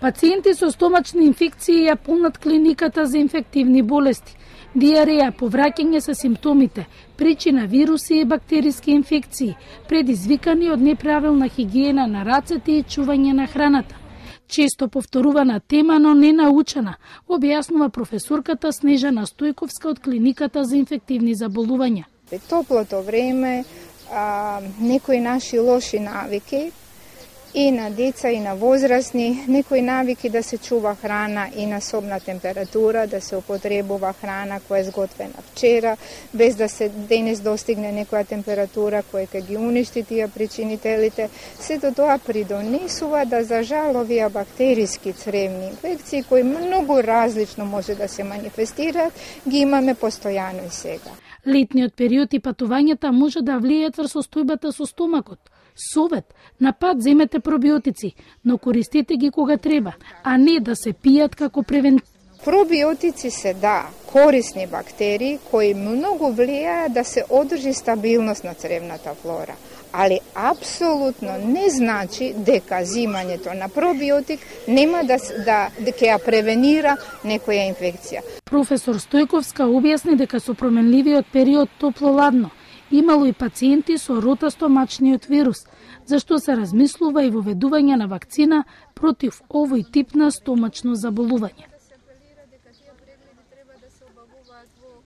Пациенти со стомачни инфекции ја полнат клиниката за инфективни болести. Диареја, повраќање со симптомите, причина вируси и бактериски инфекции, предизвикани од неправилна хигиена на рацете и чување на храната. Често повторувана тема, но не научена, објаснува професорката Снежана Стојковска од клиниката за инфективни заболувања. Топлото време, некои наши лоши навики и на деца и на возрастни, некои навики да се чува храна и на собна температура, да се употребува храна која е сготвена вчера, без да се денес достигне некоја температура која ќе ги уништи тие причинителите. Сето тоа придонесува да за жал овие бактериски цревни инфекции кои многу различно може да се манифестираат, ги имаме постојано и сега. Летниот период и патувањата може да влијаат врз состојбата со стомакот. Совет, на пат земете пробиотици, но користете ги кога треба, а не да се пијат како превентив. Пробиотици се корисни бактерии кои многу влијаат да се одржи стабилност на цревната флора, али апсолутно не значи дека зимањето на пробиотик нема да ќе ја превенира некоја инфекција. Професор Стојковска објасни дека со променливиот период топло-ладно имало и пациенти со ротастомачниот вирус, зашто се размислува и воведување на вакцина против овој тип на стомачно заболување.